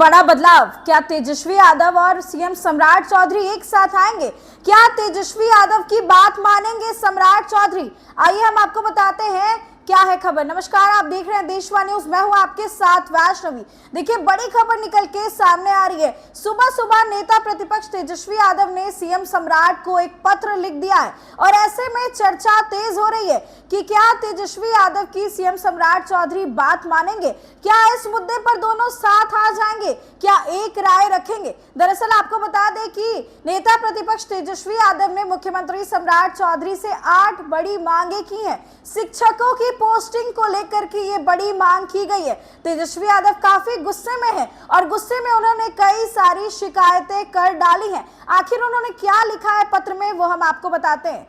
बड़ा बदलाव, क्या तेजस्वी यादव और सीएम सम्राट चौधरी एक साथ आएंगे? क्या तेजस्वी यादव की बात मानेंगे सम्राट चौधरी? आइए हम आपको बताते हैं क्या है खबर। नमस्कार, आप देख रहे हैं देशवा न्यूज, मैं हूं आपके साथ वैष्णवी। देखिए, बड़ी खबर निकल के सामने आ रही है। सुबह सुबह नेता प्रतिपक्ष तेजस्वी यादव ने सीएम सम्राट को एक पत्र लिख दिया है और ऐसे में चर्चा तेज हो रही है कि क्या तेजस्वी यादव की सीएम सम्राट चौधरी बात मानेंगे? क्या इस मुद्दे पर दोनों साथ आ जाएंगे? क्या एक राय रखेंगे? दरअसल आपको बता दें कि नेता प्रतिपक्ष तेजस्वी यादव ने मुख्यमंत्री सम्राट चौधरी से 8 बड़ी मांगे की हैं। शिक्षकों की पोस्टिंग को लेकर के ये बड़ी मांग की गई है। तेजस्वी यादव काफी गुस्से में है और गुस्से में उन्होंने कई सारी शिकायतें कर डाली हैं। आखिर उन्होंने क्या लिखा है पत्र में, वो हम आपको बताते हैं।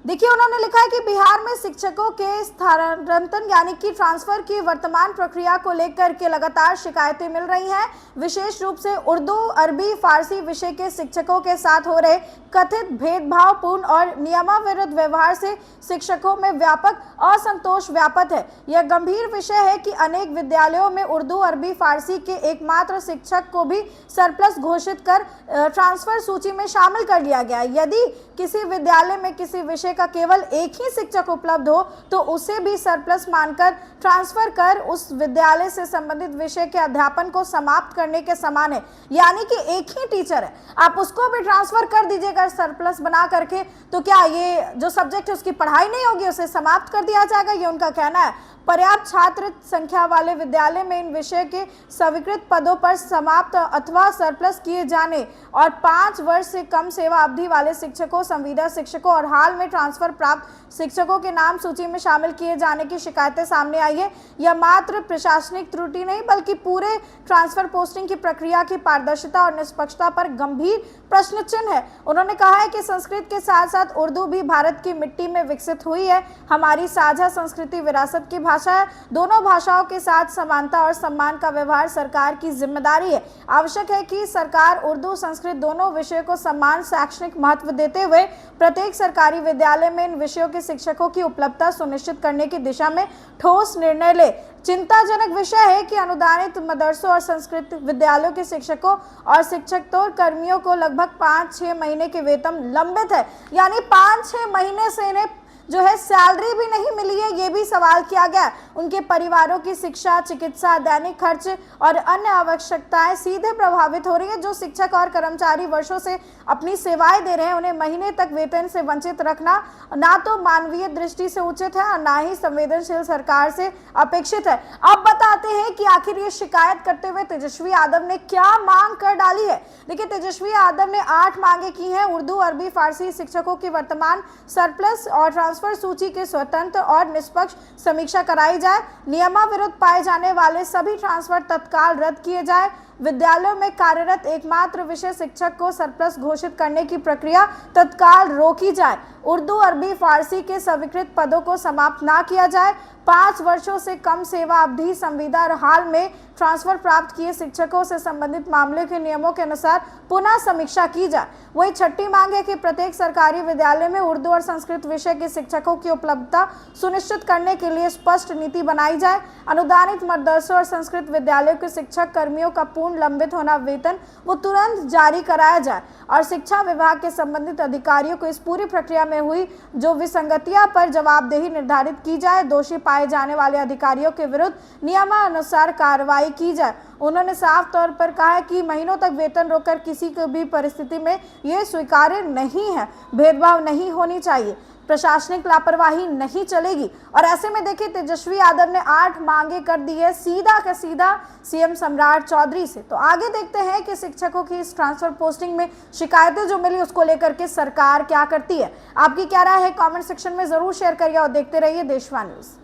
देखिए, उन्होंने लिखा है कि बिहार में शिक्षकों के स्थानांतरण यानी कि ट्रांसफर की वर्तमान प्रक्रिया को लेकर के लगातार शिकायतें मिल रही हैं। विशेष रूप से उर्दू, अरबी, फारसी विषय के शिक्षकों के साथ हो रहे कथित भेदभावपूर्ण और नियमाविरुद्ध व्यवहार से शिक्षकों में व्यापक असंतोष व्याप्त है। यह गंभीर विषय है कि अनेक विद्यालयों में उर्दू, अरबी, फारसी के एकमात्र शिक्षक को भी सरप्लस घोषित कर ट्रांसफर सूची में शामिल कर लिया गया है। यदि किसी विद्यालय में किसी विषय का केवल एक ही शिक्षक उपलब्ध हो तो उसे भी सरप्लस मानकर ट्रांसफर कर उस विद्यालय से संबंधित विषय के अध्यापन को समाप्त करने के समान है। यानी कि एक ही टीचर है, आप उसको भी ट्रांसफर कर दीजिएगा सरप्लस बना करके, तो क्या ये जो सब्जेक्ट है उसकी पढ़ाई नहीं होगी, उसे समाप्त कर दिया जाएगा? ये उनका कहना है। पर्याप्त छात्र संख्या वाले विद्यालय में इन विषय के स्वीकृत पदों पर समाप्त अथवा सरप्लस किए जाने और 5 वर्ष से कम सेवा अवधि वाले शिक्षकों, संविदा शिक्षकों और हाल में ट्रांसफर प्राप्त शिक्षकों के नाम सूची में शामिल किए जाने की शिकायतें सामने आई है। यह मात्र प्रशासनिक त्रुटि नहीं बल्कि पूरे ट्रांसफर पोस्टिंग की प्रक्रिया की पारदर्शिता और निष्पक्षता पर गंभीर प्रश्न चिन्ह है। उन्होंने कहा है कि संस्कृत के साथ साथ उर्दू भी भारत की मिट्टी में विकसित हुई है। हमारी साझा संस्कृति विरासत की भाषा है। दोनों भाषाओं के साथ समानता और सम्मान का व्यवहार सरकार की जिम्मेदारी है। आवश्यक है कि सरकार उर्दू, संस्कृत दोनों विषयों को समान शैक्षणिक महत्व देते हुए प्रत्येक सरकारी विद्यालय में इन विषयों के शिक्षकों की उपलब्धता सुनिश्चित करने की दिशा में ठोस निर्णय ले। चिंताजनक विषय है कि अनुदानित मदरसों और संस्कृत विद्यालयों के शिक्षकों और शिक्षकेतर कर्मियों को लगभग 5-6 महीने के वेतन लंबित है। यानी 5-6 महीने से इन्हें जो है सैलरी भी नहीं मिली है, ये भी सवाल किया गया। उनके परिवारों की शिक्षा, चिकित्सा, दैनिक खर्च और अन्य आवश्यकताएं सीधे प्रभावित हो रही है। जो शिक्षक और कर्मचारी वर्षों से अपनी सेवाएं दे रहे हैं, उन्हें महीने तक वेतन से वंचित रखना ना तो मानवीय दृष्टि से उचित है और ना ही संवेदनशील सरकार से अपेक्षित है। अब बताते हैं कि आखिर ये शिकायत करते हुए तेजस्वी यादव ने क्या मांग कर डाली है। देखिए, तेजस्वी यादव ने 8 मांगे की हैं। उर्दू, अरबी, फारसी शिक्षकों की वर्तमान सरप्लस और ट्रांसफर सूची के स्वतंत्र और निष्पक्ष समीक्षा कराई जाए। नियमाविरुद्ध पाए जाने वाले सभी ट्रांसफर तत्काल रद्द किए जाए। विद्यालयों में कार्यरत एकमात्र विषय शिक्षक को सरप्लस घोषित करने की प्रक्रिया तत्काल रोकी जाए। उर्दू, अरबी, फारसी के स्वीकृत पदों को समाप्त ना किया जाए। 5 वर्षों से कम सेवा अवधि, संविदा और हाल में ट्रांसफर प्राप्त किए शिक्षकों से संबंधित मामले के नियमों के अनुसार पुनः समीक्षा की जाए। वही 6ठी मांग है कि प्रत्येक सरकारी विद्यालय में उर्दू और संस्कृत विषय के शिक्षकों की उपलब्धता सुनिश्चित करने के लिए स्पष्ट नीति बनाई जाए। अनुदानित मदरसों और संस्कृत विद्यालयों के शिक्षक कर्मियों का पूर्ण लंबित होना वेतन वो तुरंत जारी कराया जाए और शिक्षा विभाग के संबंधित अधिकारियों को इस पूरी प्रक्रिया में हुई जो विसंगतियां पर जवाबदेही निर्धारित की जाए। दोषी पाए जाने वाले अधिकारियों के विरुद्ध नियमानुसार कार्रवाई की जाए। उन्होंने साफ तौर पर कहा है कि महीनों तक वेतन रोककर किसी को भी परिस्थिति में यह स्वीकार्य नहीं है। भेदभाव नहीं होनी चाहिए, प्रशासनिक लापरवाही नहीं चलेगी। और ऐसे में देखिए, तेजस्वी यादव ने 8 मांगे कर दी है सीधा का सीधा सीएम सम्राट चौधरी से। तो आगे देखते हैं कि शिक्षकों की इस ट्रांसफर पोस्टिंग में शिकायतें जो मिली उसको लेकर के सरकार क्या करती है। आपकी क्या राय है, कमेंट सेक्शन में जरूर शेयर करिए और देखते रहिए देशवा न्यूज।